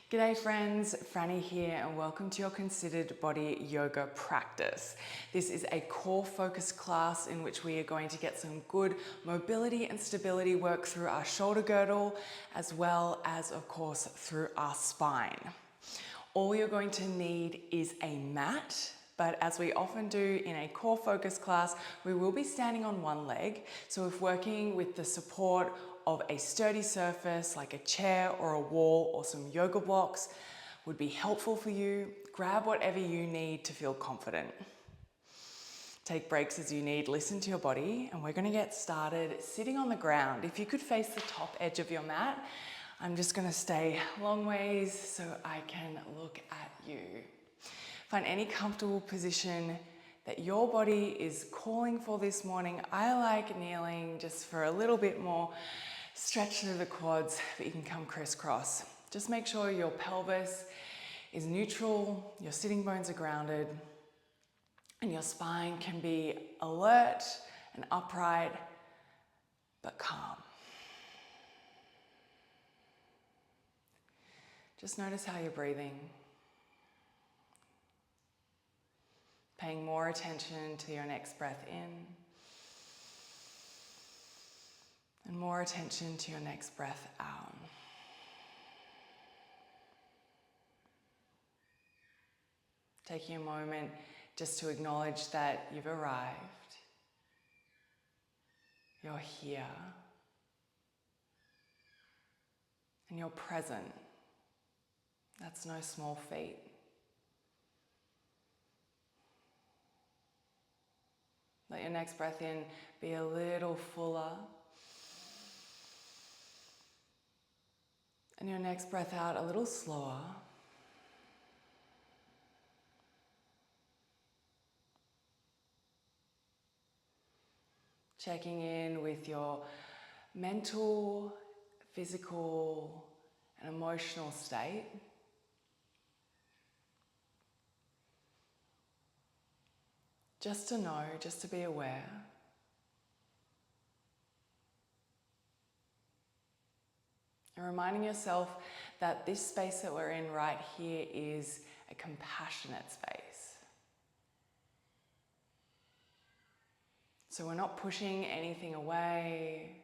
G'day friends, Franny here and welcome to your Considered Body Yoga practice. This is a core focus class in which we are going to get some good mobility and stability work through our shoulder girdle as well as of course through our spine. All you're going to need is a mat, but as we often do in a core focus class, we will be standing on one leg. So if working with the support of a sturdy surface like a chair or a wall or some yoga blocks would be helpful for you, grab whatever you need to feel confident. Take breaks as you need, listen to your body, and we're going to get started sitting on the ground. If you could face the top edge of your mat, I'm just going to stay long ways so I can look at you. Find any comfortable position that your body is calling for this morning. I like kneeling just for a little bit more stretch through the quads, but you can come crisscross. Just make sure your pelvis is neutral, your sitting bones are grounded, and your spine can be alert and upright, but calm. Just notice how you're breathing. Paying more attention to your next breath in and more attention to your next breath out. Taking a moment just to acknowledge that you've arrived, you're here, and you're present. That's no small feat. Let your next breath in be a little fuller. And your next breath out a little slower. Checking in with your mental, physical, and emotional state. Just to know, just to be aware. And reminding yourself that this space that we're in right here is a compassionate space. So we're not pushing anything away,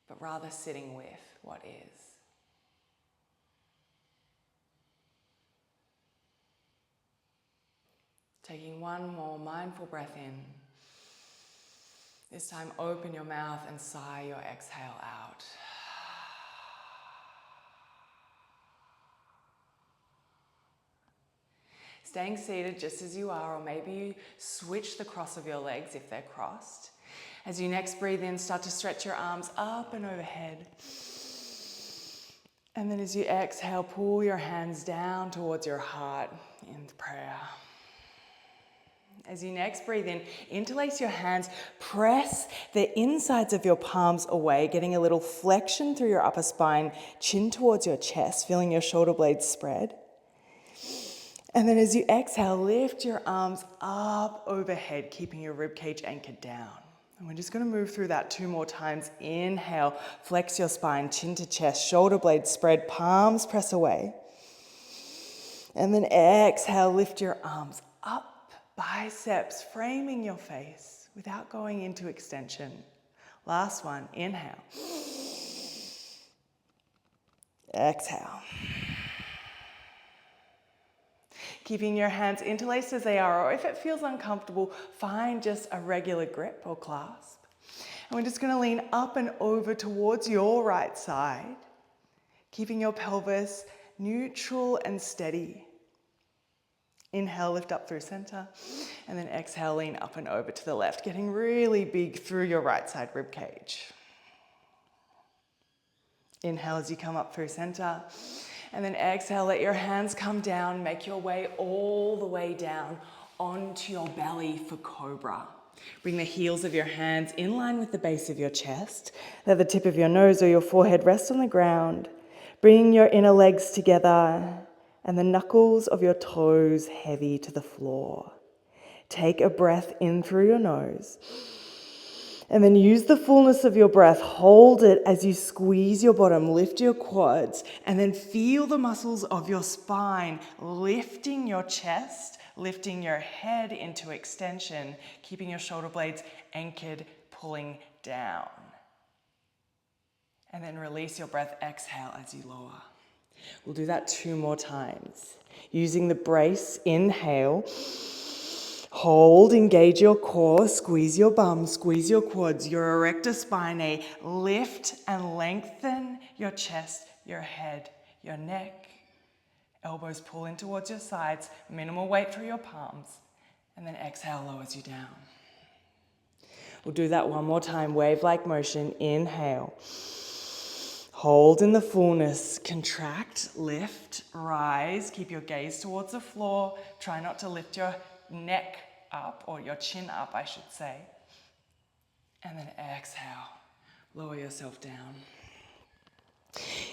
but rather sitting with what is. Taking one more mindful breath in. This time open your mouth and sigh your exhale out. Staying seated just as you are, or maybe you switch the cross of your legs if they're crossed. As you next breathe in, start to stretch your arms up and overhead. And then as you exhale, pull your hands down towards your heart in prayer. As you next breathe in, interlace your hands, press the insides of your palms away, getting a little flexion through your upper spine, chin towards your chest, feeling your shoulder blades spread. And then as you exhale, lift your arms up overhead, keeping your ribcage anchored down. And we're just going to move through that 2 more times. Inhale, flex your spine, chin to chest, shoulder blades spread, palms press away. And then exhale, lift your arms up. Biceps framing your face without going into extension. Last one, inhale. Exhale. Keeping your hands interlaced as they are, or if it feels uncomfortable, find just a regular grip or clasp. And we're just going to lean up and over towards your right side, keeping your pelvis neutral and steady. Inhale, lift up through center, and then exhale, lean up and over to the left, getting really big through your right side rib cage. Inhale as you come up through center, and then exhale, let your hands come down, make your way all the way down onto your belly for cobra. Bring the heels of your hands in line with the base of your chest. Let the tip of your nose or your forehead rest on the ground. Bring your inner legs together and the knuckles of your toes heavy to the floor. Take a breath in through your nose And then use the fullness of your breath. Hold it as you squeeze your bottom, lift your quads, and then feel the muscles of your spine lifting your chest, lifting your head into extension, keeping your shoulder blades anchored, pulling down. And then release your breath, exhale as you lower. We'll do that 2 more times. Using the brace, inhale. Hold, engage your core, squeeze your bum, squeeze your quads, your erector spinae, lift and lengthen your chest, your head, your neck. Elbows pull in towards your sides, minimal weight through your palms, and then exhale lowers you down. We'll do that 1 more time, wave-like motion, inhale. Hold in the fullness, contract, lift, rise, keep your gaze towards the floor, try not to lift your neck up, or your chin up, I should say. And then exhale, lower yourself down.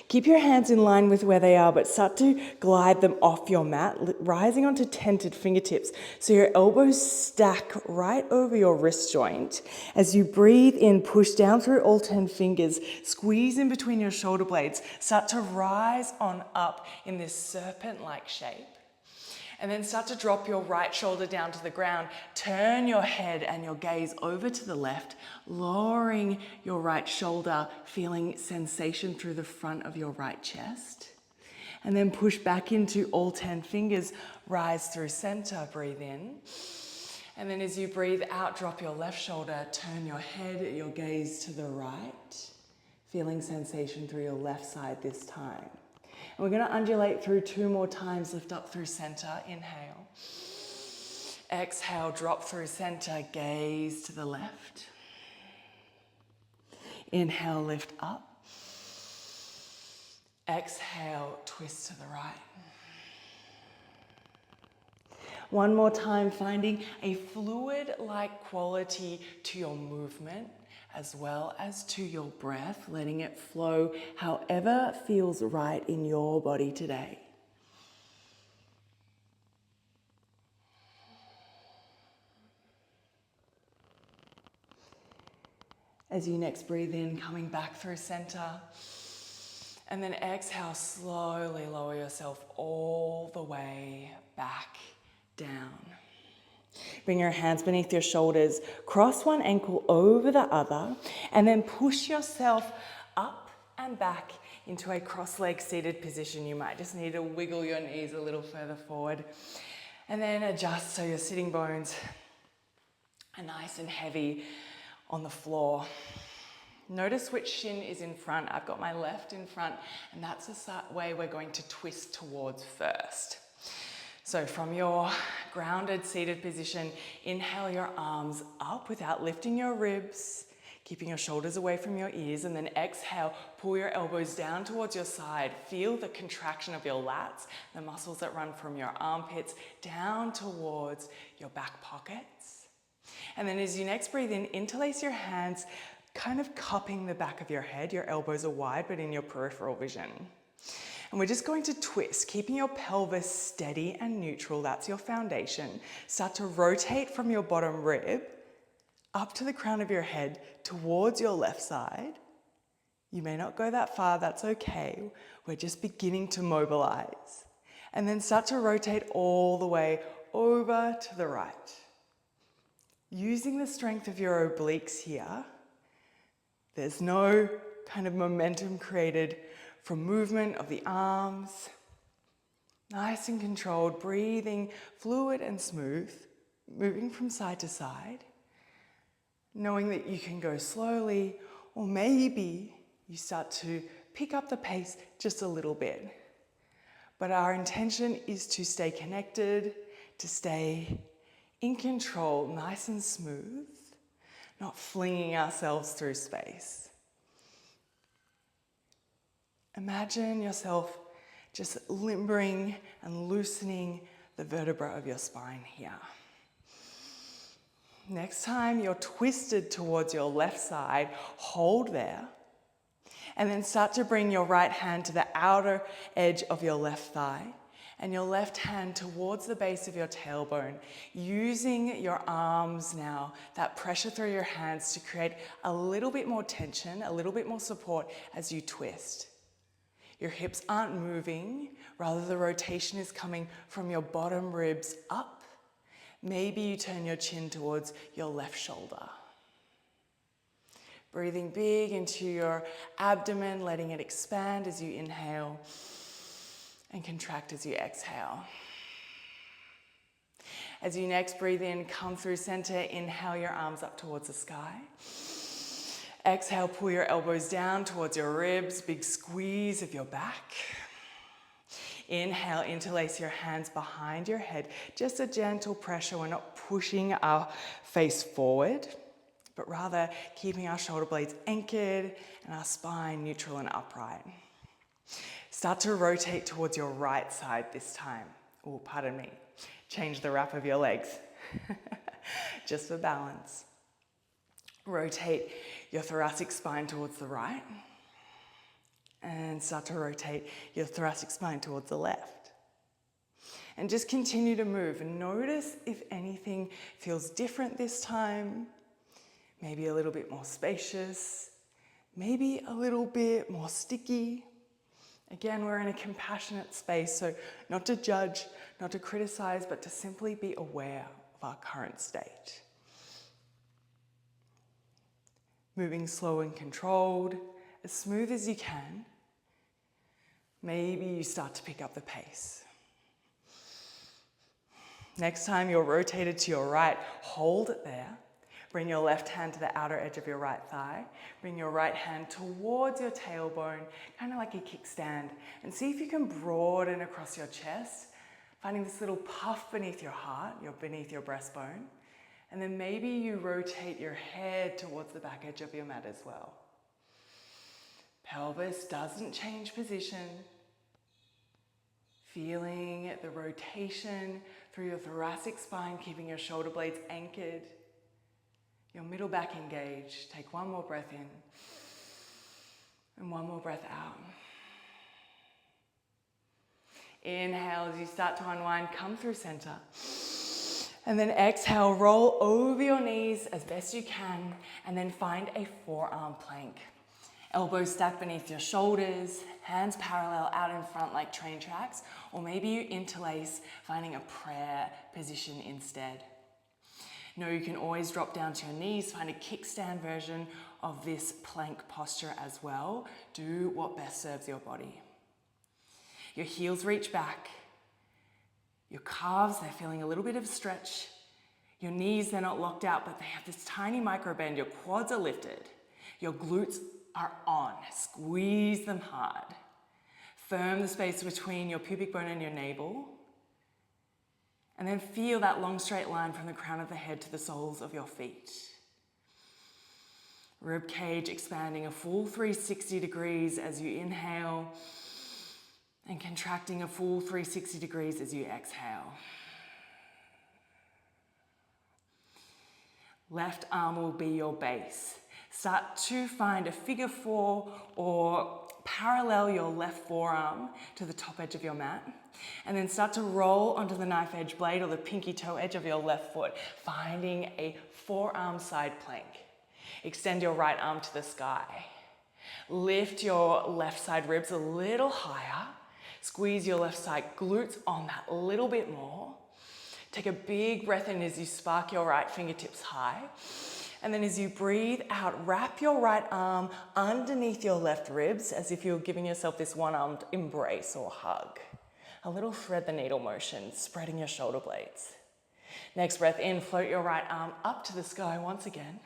Keep your hands in line with where they are, but start to glide them off your mat, rising onto tented fingertips. So your elbows stack right over your wrist joint. As you breathe in, push down through all 10 fingers, squeeze in between your shoulder blades, start to rise on up in this serpent-like shape. And then start to drop your right shoulder down to the ground. Turn your head and your gaze over to the left, lowering your right shoulder, feeling sensation through the front of your right chest. And then push back into all 10 fingers, rise through center, breathe in. And then as you breathe out, drop your left shoulder, turn your head, your gaze to the right, feeling sensation through your left side this time. And we're going to undulate through 2 more times. Lift up through center, inhale. Exhale, drop through center, gaze to the left. Inhale, lift up. Exhale, twist to the right. 1 more time, finding a fluid-like quality to your movement, as well as to your breath, letting it flow however feels right in your body today. As you next breathe in, coming back through center, and then exhale, slowly lower yourself all the way back down. Bring your hands beneath your shoulders, cross one ankle over the other, and then push yourself up and back into a cross-leg seated position. You might just need to wiggle your knees a little further forward, and then adjust so your sitting bones are nice and heavy on the floor. Notice which shin is in front. I've got my left in front, and that's the way we're going to twist towards first. So from your grounded seated position, inhale your arms up without lifting your ribs, keeping your shoulders away from your ears, and then exhale, pull your elbows down towards your side. Feel the contraction of your lats, the muscles that run from your armpits down towards your back pockets. And then as you next breathe in, interlace your hands, kind of cupping the back of your head. Your elbows are wide, but in your peripheral vision. And we're just going to twist, keeping your pelvis steady and neutral. That's your foundation. Start to rotate from your bottom rib up to the crown of your head towards your left side. You may not go that far, that's okay. We're just beginning to mobilize. And then start to rotate all the way over to the right. Using the strength of your obliques here, there's no kind of momentum created from movement of the arms. Nice and controlled, breathing fluid and smooth, moving from side to side, knowing that you can go slowly, or maybe you start to pick up the pace just a little bit. But our intention is to stay connected, to stay in control, nice and smooth, not flinging ourselves through space. Imagine yourself just limbering and loosening the vertebra of your spine here. Next time you're twisted towards your left side, hold there, and then start to bring your right hand to the outer edge of your left thigh, and your left hand towards the base of your tailbone, using your arms now, that pressure through your hands to create a little bit more tension, a little bit more support as you twist. Your hips aren't moving, rather the rotation is coming from your bottom ribs up. Maybe you turn your chin towards your left shoulder. Breathing big into your abdomen, letting it expand as you inhale and contract as you exhale. As you next breathe in, come through center, inhale your arms up towards the sky. Exhale, pull your elbows down towards your ribs, big squeeze of your back. Inhale, interlace your hands behind your head. Just a gentle pressure. We're not pushing our face forward, but rather keeping our shoulder blades anchored and our spine neutral and upright. Start to rotate towards your right side this time. Oh, pardon me. Change the wrap of your legs, just for balance. Rotate your thoracic spine towards the right and start to rotate your thoracic spine towards the left. And just continue to move and notice if anything feels different this time. Maybe a little bit more spacious, maybe a little bit more sticky. Again, we're in a compassionate space, so not to judge, not to criticize, but to simply be aware of our current state. Moving slow and controlled, as smooth as you can. Maybe you start to pick up the pace. Next time you're rotated to your right, hold it there. Bring your left hand to the outer edge of your right thigh. Bring your right hand towards your tailbone, kind of like a kickstand. And see if you can broaden across your chest, finding this little puff beneath your heart, beneath your breastbone. And then maybe you rotate your head towards the back edge of your mat as well. Pelvis doesn't change position. Feeling the rotation through your thoracic spine, keeping your shoulder blades anchored. Your middle back engaged. Take one more breath in and one more breath out. Inhale as you start to unwind, come through center. And then exhale, roll over your knees as best you can, and then find a forearm plank. Elbows stacked beneath your shoulders, hands parallel out in front like train tracks, or maybe you interlace, finding a prayer position instead. No, you can always drop down to your knees, find a kickstand version of this plank posture as well. Do what best serves your body. Your heels reach back. Your calves, they're feeling a little bit of stretch. Your knees, they're not locked out, but they have this tiny micro bend. Your quads are lifted. Your glutes are on. Squeeze them hard. Firm the space between your pubic bone and your navel. And then feel that long straight line from the crown of the head to the soles of your feet. Rib cage expanding a full 360 degrees as you inhale and contracting a full 360 degrees as you exhale. Left arm will be your base. Start to find a figure four or parallel your left forearm to the top edge of your mat. And then start to roll onto the knife edge blade or the pinky toe edge of your left foot, finding a forearm side plank. Extend your right arm to the sky. Lift your left side ribs a little higher. Squeeze your left side glutes on that a little bit more. Take a big breath in as you spark your right fingertips high. And then as you breathe out, wrap your right arm underneath your left ribs as if you're giving yourself this one-armed embrace or hug. A little thread the needle motion, spreading your shoulder blades. Next breath in, float your right arm up to the sky once again.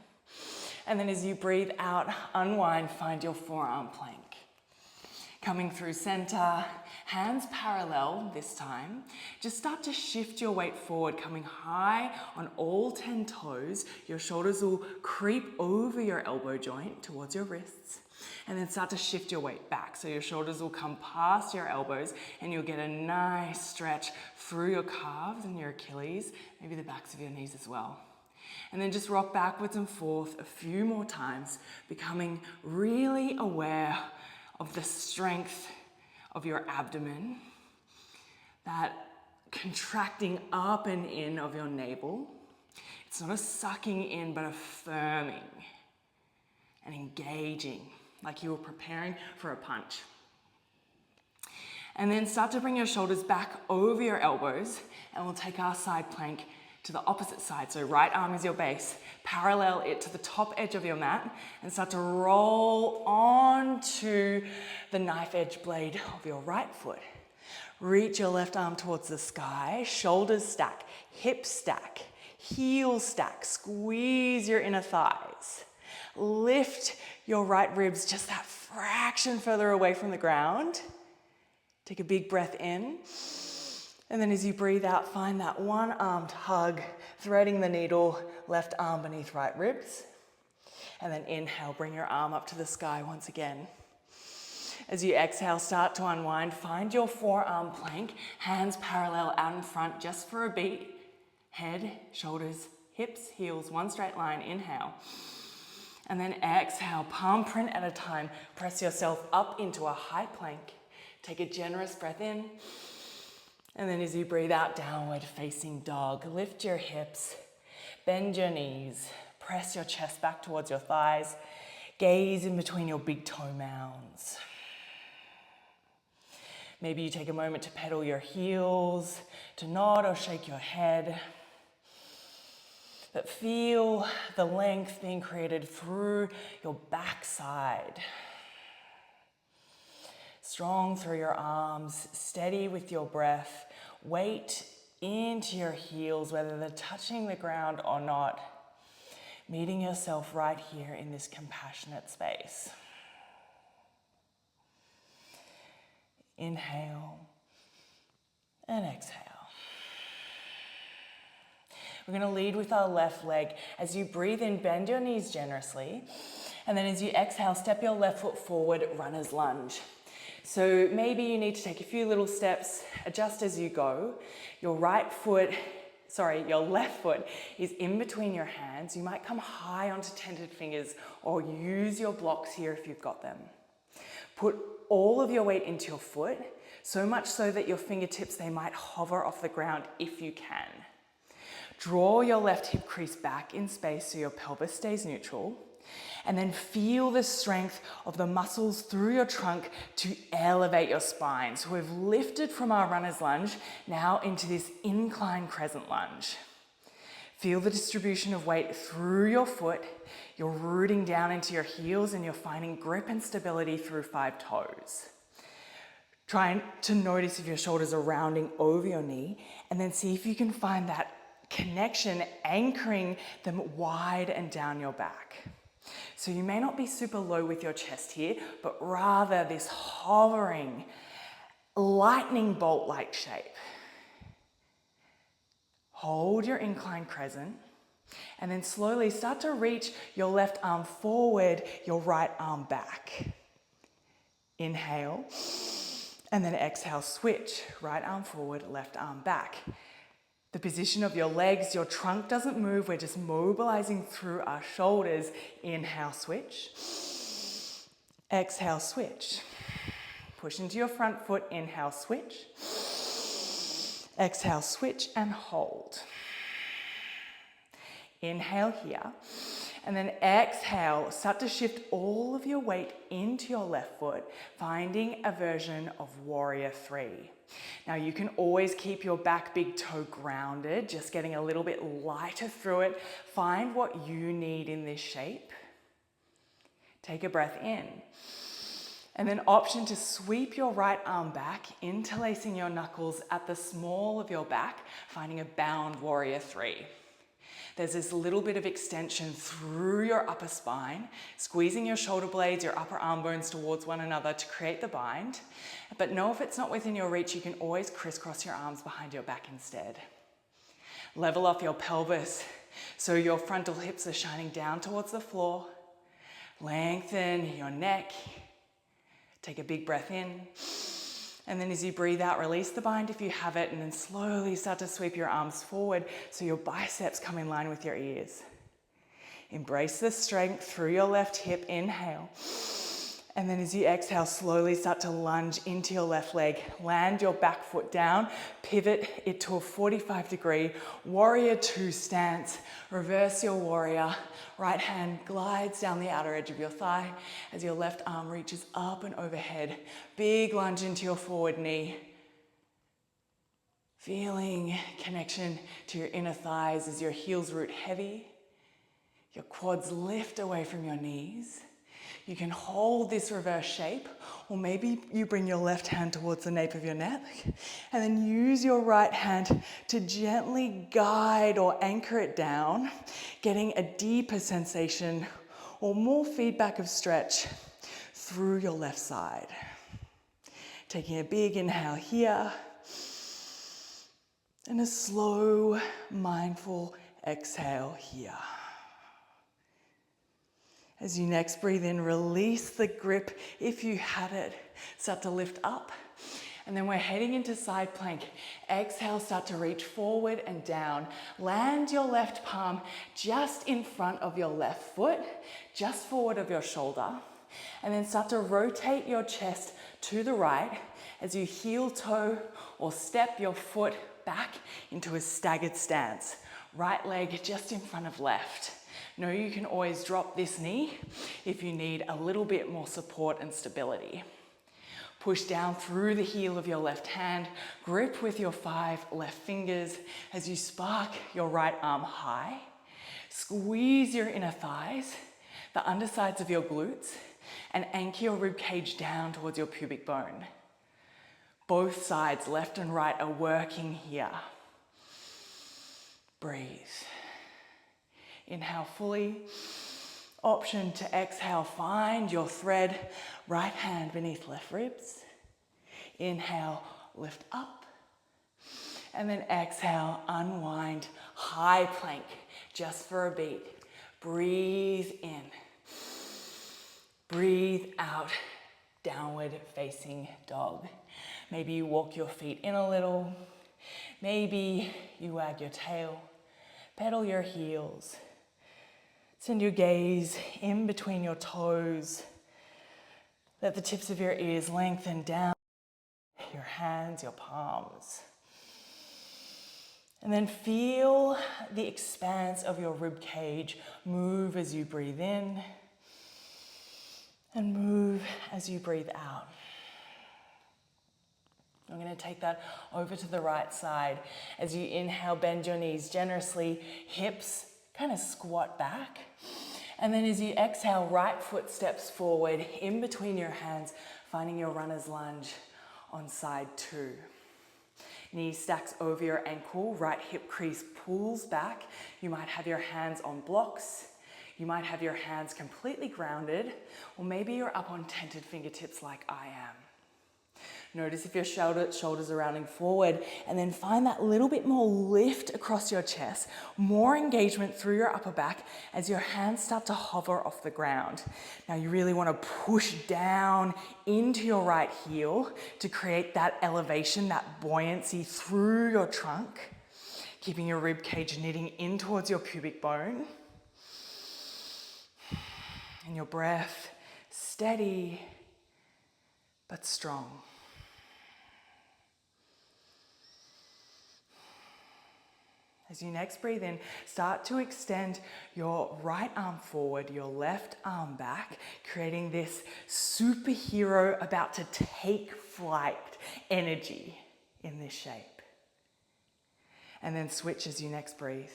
And then as you breathe out, unwind, find your forearm plank. Coming through center, hands parallel this time. Just start to shift your weight forward, coming high on all 10 toes. Your shoulders will creep over your elbow joint towards your wrists. And then start to shift your weight back. So your shoulders will come past your elbows and you'll get a nice stretch through your calves and your Achilles, maybe the backs of your knees as well. And then just rock backwards and forth a few more times, becoming really aware of the strength of your abdomen, that contracting up and in of your navel. It's not a sucking in, but a firming and engaging, like you were preparing for a punch. And then start to bring your shoulders back over your elbows, and we'll take our side plank to the opposite side. So right arm is your base, parallel it to the top edge of your mat, and start to roll onto the knife edge blade of your right foot. Reach your left arm towards the sky, shoulders stack, hips stack, heels stack, squeeze your inner thighs. Lift your right ribs just that fraction further away from the ground. Take a big breath in. And then as you breathe out, find that one-armed hug, threading the needle, left arm beneath right ribs. And then inhale, bring your arm up to the sky once again. As you exhale, start to unwind. Find your forearm plank, hands parallel out in front just for a beat. Head, shoulders, hips, heels, one straight line. Inhale. And then exhale, palm print at a time. Press yourself up into a high plank. Take a generous breath in. And then as you breathe out, downward facing dog. Lift your hips, bend your knees, press your chest back towards your thighs. Gaze in between your big toe mounds. Maybe you take a moment to pedal your heels, to nod or shake your head. But feel the length being created through your backside. Strong through your arms, steady with your breath. Weight into your heels, whether they're touching the ground or not. Meeting yourself right here in this compassionate space. Inhale and exhale. We're going to lead with our left leg. As you breathe in, bend your knees generously. And then as you exhale, step your left foot forward, runner's lunge. So maybe you need to take a few little steps, adjust as you go. Your left foot is in between your hands. You might come high onto tented fingers or use your blocks here if you've got them. Put all of your weight into your foot, so much so that your fingertips, they might hover off the ground if you can. Draw your left hip crease back in space so your pelvis stays neutral. And then feel the strength of the muscles through your trunk to elevate your spine. So we've lifted from our runner's lunge now into this incline crescent lunge. Feel the distribution of weight through your foot. You're rooting down into your heels and you're finding grip and stability through 5 toes. Try to notice if your shoulders are rounding over your knee, and then see if you can find that connection, anchoring them wide and down your back. So you may not be super low with your chest here, but rather this hovering, lightning bolt-like shape. Hold your incline crescent, and then slowly start to reach your left arm forward, your right arm back. Inhale, and then exhale, switch. Right arm forward, left arm back. The position of your legs, your trunk doesn't move. We're just mobilizing through our shoulders. Inhale, switch. Exhale, switch. Push into your front foot. Inhale, switch. Exhale, switch and hold. Inhale here. And then exhale, start to shift all of your weight into your left foot, finding a version of warrior 3. Now you can always keep your back big toe grounded, just getting a little bit lighter through it. Find what you need in this shape. Take a breath in. And then option to sweep your right arm back, interlacing your knuckles at the small of your back, finding a bound warrior 3. There's this little bit of extension through your upper spine, squeezing your shoulder blades, your upper arm bones towards one another to create the bind. But know if it's not within your reach, you can always crisscross your arms behind your back instead. Level off your pelvis so your frontal hips are shining down towards the floor. Lengthen your neck. Take a big breath in. And then as you breathe out, release the bind if you have it, and then slowly start to sweep your arms forward so your biceps come in line with your ears. Embrace the strength through your left hip. Inhale. And then as you exhale, slowly start to lunge into your left leg. Land your back foot down, pivot it to a 45-degree warrior two stance. Reverse your warrior. Right hand glides down the outer edge of your thigh as your left arm reaches up and overhead. Big lunge into your forward knee. Feeling connection to your inner thighs as your heels root heavy. Your quads lift away from your knees. You can hold this reverse shape, or maybe you bring your left hand towards the nape of your neck and then use your right hand to gently guide or anchor it down, getting a deeper sensation or more feedback of stretch through your left side. Taking a big inhale here and a slow, mindful exhale here. As you next breathe in, release the grip if you had it. Start to lift up. And then we're heading into side plank. Exhale, start to reach forward and down. Land your left palm just in front of your left foot, just forward of your shoulder. And then start to rotate your chest to the right as you heel toe or step your foot back into a staggered stance. Right leg just in front of left. Know you can always drop this knee if you need a little bit more support and stability. Push down through the heel of your left hand, grip with your 5 left fingers as you spark your right arm high. Squeeze your inner thighs, the undersides of your glutes, and anchor your rib cage down towards your pubic bone. Both sides, left and right, are working here. Breathe. Inhale fully. Option to exhale, find your thread, right hand beneath left ribs. Inhale, lift up. And then exhale, unwind, high plank, just for a beat. Breathe in. Breathe out, downward facing dog. Maybe you walk your feet in a little. Maybe you wag your tail, pedal your heels. Send your gaze in between your toes. Let the tips of your ears lengthen down, your hands, your palms. And then feel the expanse of your rib cage move as you breathe in and move as you breathe out. I'm going to take that over to the right side. As you inhale, bend your knees generously, hips kind of squat back. And then as you exhale, right foot steps forward in between your hands, finding your runner's lunge on side 2. Knee stacks over your ankle, right hip crease pulls back. You might have your hands on blocks. You might have your hands completely grounded, or maybe you're up on tented fingertips like I am. Notice if your shoulders are rounding forward, and then find that little bit more lift across your chest, more engagement through your upper back as your hands start to hover off the ground. Now you really want to push down into your right heel to create that elevation, that buoyancy through your trunk, keeping your rib cage knitting in towards your pubic bone. And your breath steady but strong. As you next breathe in, start to extend your right arm forward, your left arm back, creating this superhero about to take flight energy in this shape. And then switch as you next breathe.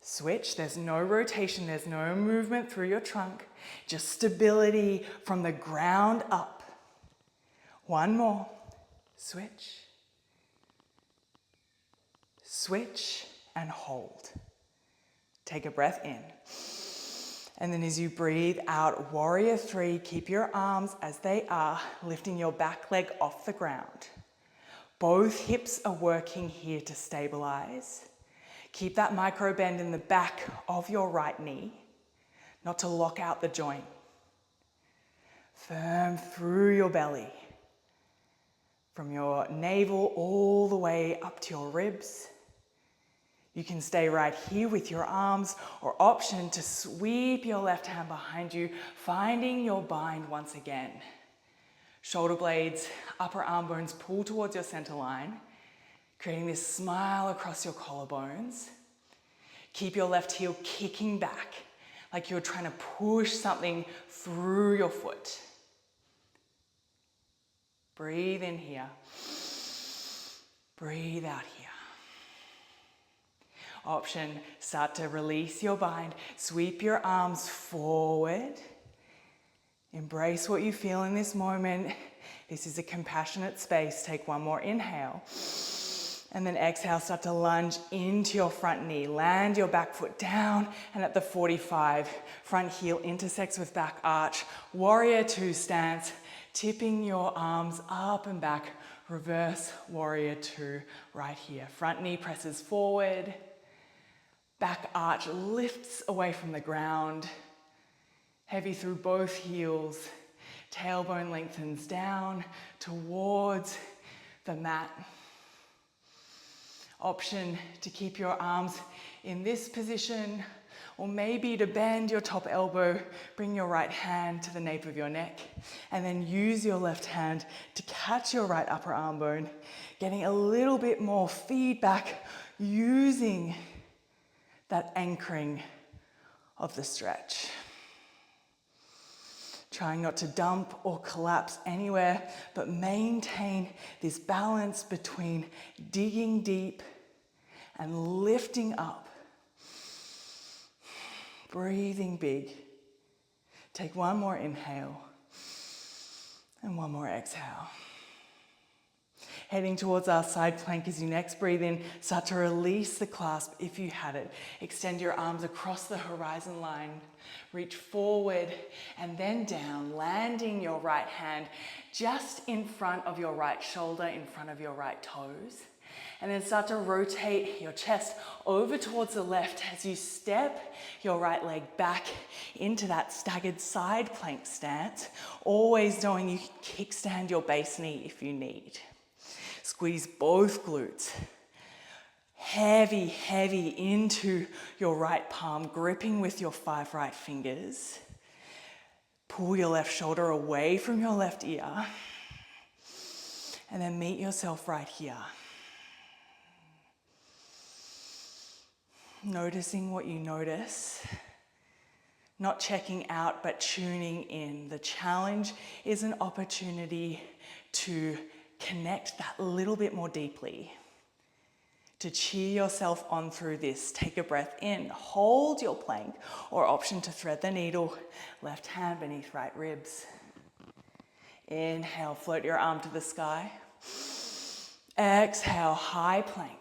Switch, there's no rotation, there's no movement through your trunk, just stability from the ground up. One more, switch. Switch and hold. Take a breath in. And then as you breathe out, warrior 3, keep your arms as they are, lifting your back leg off the ground. Both hips are working here to stabilize. Keep that micro bend in the back of your right knee, not to lock out the joint. Firm through your belly, from your navel all the way up to your ribs. You can stay right here with your arms, or option to sweep your left hand behind you, finding your bind once again. Shoulder blades, upper arm bones pull towards your center line, creating this smile across your collarbones. Keep your left heel kicking back, like you're trying to push something through your foot. Breathe in here. Breathe out here. Option, start to release your bind. Sweep your arms forward. Embrace what you feel in this moment. This is a compassionate space. Take one more inhale. And then exhale, start to lunge into your front knee. Land your back foot down, and at the 45, front heel intersects with back arch. Warrior two stance, tipping your arms up and back. Reverse warrior two right here. Front knee presses forward. Back arch lifts away from the ground. Heavy through both heels. Tailbone lengthens down towards the mat. Option to keep your arms in this position, or maybe to bend your top elbow, bring your right hand to the nape of your neck, and then use your left hand to catch your right upper arm bone, getting a little bit more feedback using that anchoring of the stretch. Trying not to dump or collapse anywhere, but maintain this balance between digging deep and lifting up. Breathing big. Take one more inhale and one more exhale. Heading towards our side plank as you next breathe in, start to release the clasp if you had it. Extend your arms across the horizon line. Reach forward and then down, landing your right hand just in front of your right shoulder, in front of your right toes. And then start to rotate your chest over towards the left as you step your right leg back into that staggered side plank stance, always knowing you can kickstand your base knee if you need. Squeeze both glutes. Heavy, heavy into your right palm, gripping with your 5 right fingers. Pull your left shoulder away from your left ear. And then meet yourself right here. Noticing what you notice. Not checking out, but tuning in. The challenge is an opportunity to connect that little bit more deeply. To cheer yourself on through this, take a breath in, hold your plank, or option to thread the needle, left hand beneath right ribs. Inhale, float your arm to the sky. Exhale, high plank.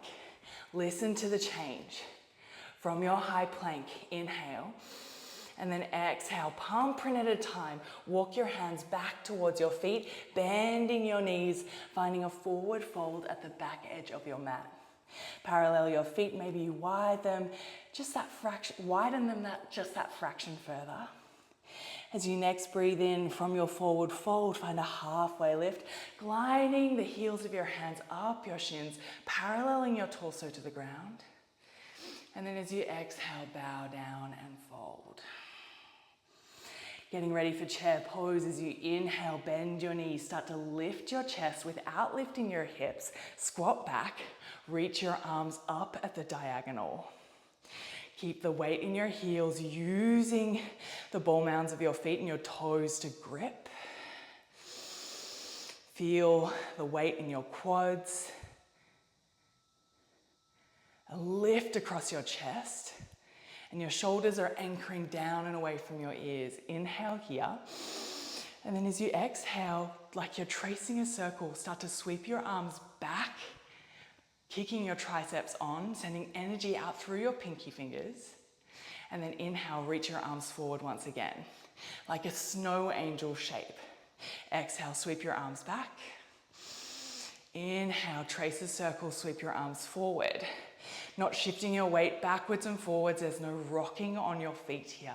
Listen to the change. From your high plank, inhale, and then exhale, palm print at a time. Walk your hands back towards your feet, bending your knees, finding a forward fold at the back edge of your mat. Parallel your feet, maybe you widen them just that fraction further. As you next breathe in from your forward fold, find a halfway lift, gliding the heels of your hands up your shins, paralleling your torso to the ground. And then as you exhale, bow down and fold. Getting ready for chair pose. As you inhale, bend your knees, start to lift your chest without lifting your hips. Squat back, reach your arms up at the diagonal. Keep the weight in your heels, using the ball mounds of your feet and your toes to grip. Feel the weight in your quads. A lift across your chest, and your shoulders are anchoring down and away from your ears. Inhale here, and then as you exhale, like you're tracing a circle, start to sweep your arms back, kicking your triceps on, sending energy out through your pinky fingers. And then inhale, reach your arms forward once again, like a snow angel shape. Exhale, sweep your arms back. Inhale, trace a circle, sweep your arms forward. Not shifting your weight backwards and forwards. There's no rocking on your feet here.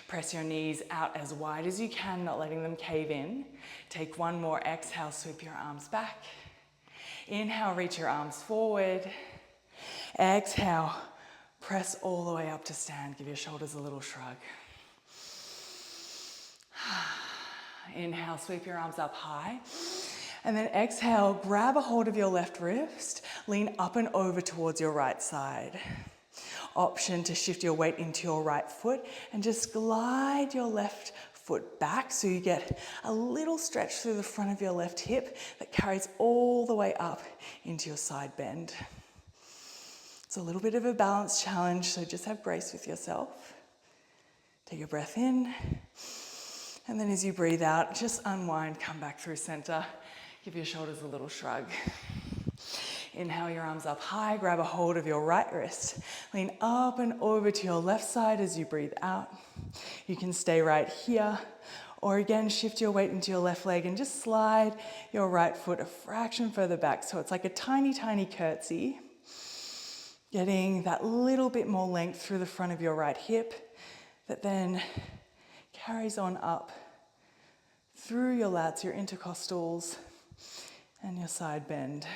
Press your knees out as wide as you can, not letting them cave in. Take one more exhale, sweep your arms back. Inhale, reach your arms forward. Exhale, press all the way up to stand. Give your shoulders a little shrug. Inhale, sweep your arms up high. And then exhale, grab a hold of your left wrist, lean up and over towards your right side. Option to shift your weight into your right foot and just glide your left foot back so you get a little stretch through the front of your left hip that carries all the way up into your side bend. It's a little bit of a balance challenge, so just have grace with yourself. Take a breath in, and then as you breathe out, just unwind, come back through center. Give your shoulders a little shrug. Inhale your arms up high, grab a hold of your right wrist. Lean up and over to your left side as you breathe out. You can stay right here, or again, shift your weight into your left leg and just slide your right foot a fraction further back. So it's like a tiny, tiny curtsy. Getting that little bit more length through the front of your right hip that then carries on up through your lats, your intercostals, and your side bend.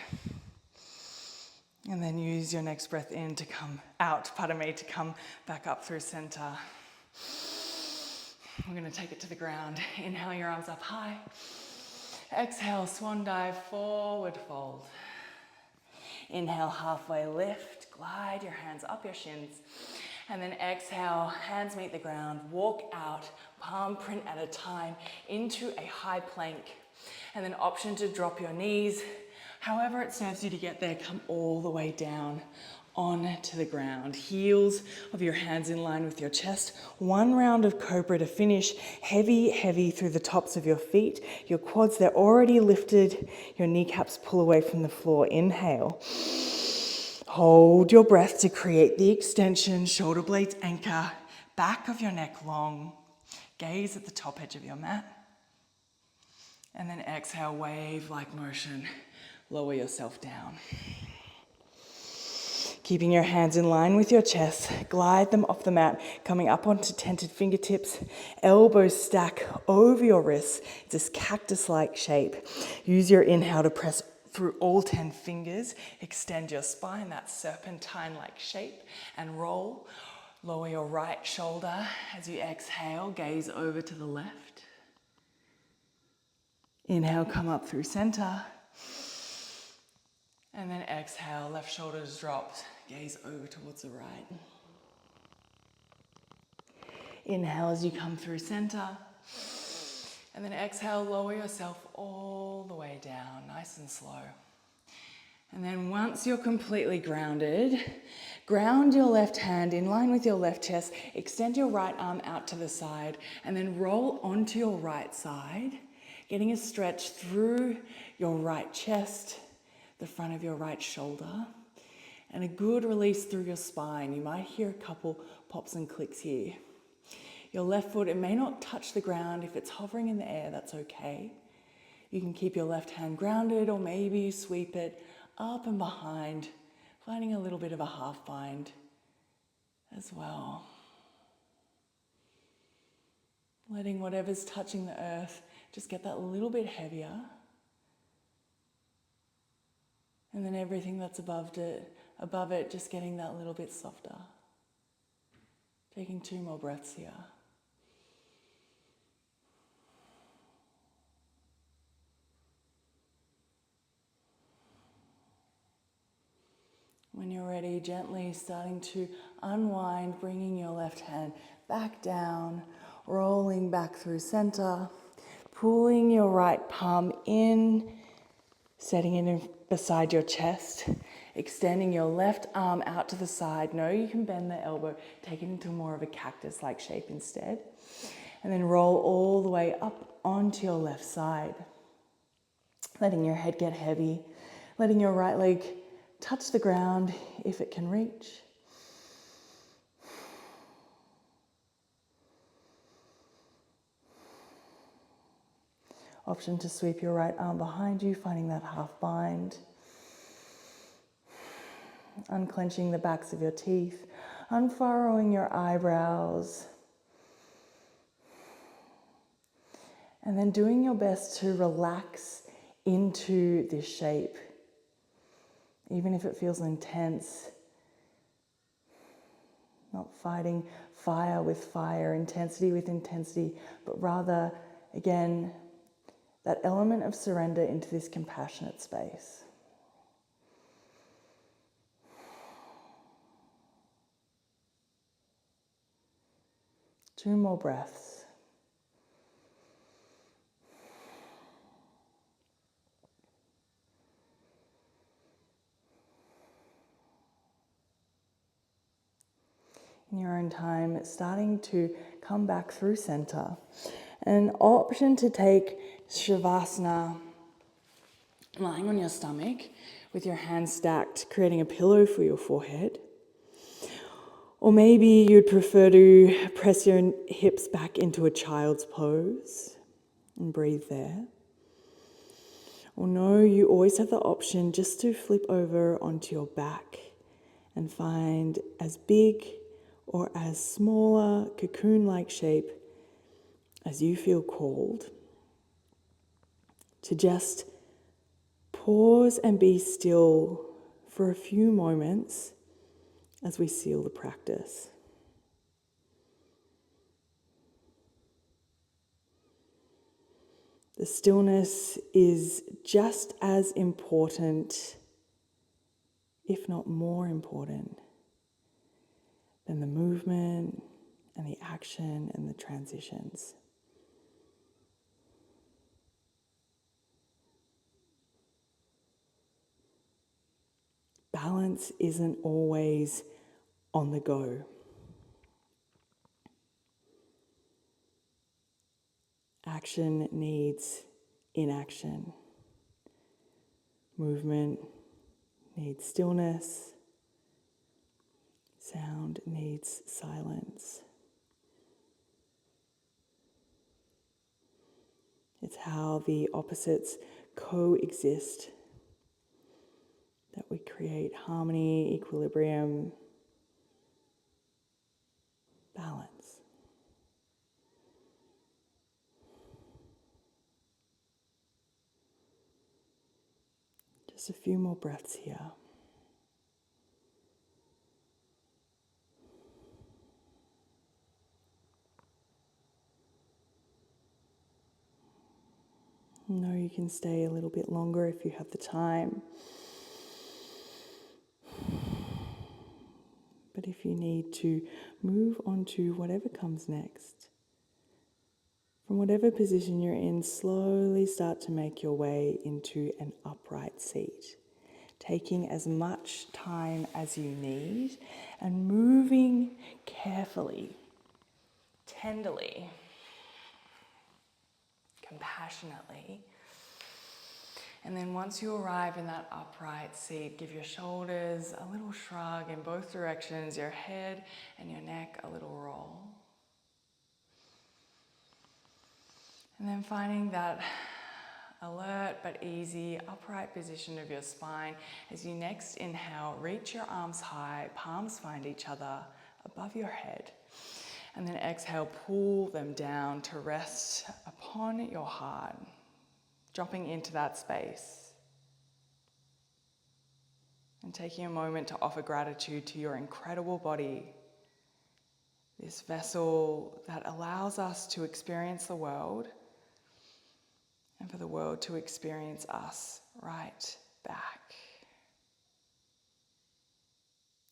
And then use your next breath in to come out, to come back up through center. We're going to take it to the ground. Inhale your arms up high. Exhale, swan dive, forward fold. Inhale, halfway lift, glide your hands up your shins. And then exhale, hands meet the ground, walk out, palm print at a time into a high plank. And then option to drop your knees. However it serves you to get there, come all the way down onto the ground. Heels of your hands in line with your chest. One round of cobra to finish. Heavy, heavy through the tops of your feet. Your quads, they're already lifted. Your kneecaps pull away from the floor. Inhale. Hold your breath to create the extension. Shoulder blades anchor. Back of your neck long. Gaze at the top edge of your mat. And then exhale, wave-like motion. Lower yourself down. Keeping your hands in line with your chest, glide them off the mat, coming up onto tented fingertips, elbows stack over your wrists, this cactus-like shape. Use your inhale to press through all 10 fingers, extend your spine, that serpentine-like shape, and roll. Lower your right shoulder as you exhale, gaze over to the left. Inhale, come up through center. And then exhale, left shoulder's dropped, gaze over towards the right. Inhale as you come through center. And then exhale, lower yourself all the way down, nice and slow. And then once you're completely grounded, ground your left hand in line with your left chest, extend your right arm out to the side, and then roll onto your right side, getting a stretch through your right chest, the front of your right shoulder, and a good release through your spine. You might hear a couple pops and clicks here. Your left foot, it may not touch the ground. If it's hovering in the air, that's okay. You can keep your left hand grounded, or maybe sweep it up and behind, finding a little bit of a half bind as well. Letting whatever's touching the earth just get that little bit heavier. And then everything that's above it, just getting that little bit softer. Taking 2 more breaths here. When you're ready, gently starting to unwind, bringing your left hand back down, rolling back through center, pulling your right palm in, setting it in beside your chest, extending your left arm out to the side. No, you can bend the elbow, take it into more of a cactus-like shape instead. And then roll all the way up onto your left side. Letting your head get heavy, letting your right leg touch the ground if it can reach. Option to sweep your right arm behind you, finding that half bind. Unclenching the backs of your teeth, unfurrowing your eyebrows. And then doing your best to relax into this shape. Even if it feels intense, not fighting fire with fire, intensity with intensity, but rather, again, that element of surrender into this compassionate space. Two more breaths. In your own time, starting to come back through center. An option to take Shavasana, lying on your stomach with your hands stacked, creating a pillow for your forehead. Or maybe you'd prefer to press your hips back into a child's pose and breathe there. Or no, you always have the option just to flip over onto your back and find as big or as smaller cocoon-like shape as you feel called to just pause and be still for a few moments as we seal the practice. The stillness is just as important, if not more important, than the movement and the action and the transitions. Balance isn't always on the go. Action needs inaction. Movement needs stillness. Sound needs silence. It's how the opposites coexist that we create harmony, equilibrium, balance. Just a few more breaths here. No, you can stay a little bit longer if you have the time. But if you need to move on to whatever comes next, from whatever position you're in, slowly start to make your way into an upright seat, taking as much time as you need and moving carefully, tenderly, compassionately. And then once you arrive in that upright seat, give your shoulders a little shrug in both directions, your head and your neck a little roll. And then finding that alert but easy upright position of your spine. As you next inhale, reach your arms high, palms find each other above your head. And then exhale, pull them down to rest upon your heart, dropping into that space. And taking a moment to offer gratitude to your incredible body, this vessel that allows us to experience the world and for the world to experience us right back.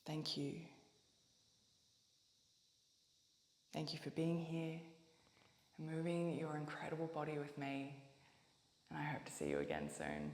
Thank you. Thank you for being here and moving your incredible body with me. And I hope to see you again soon.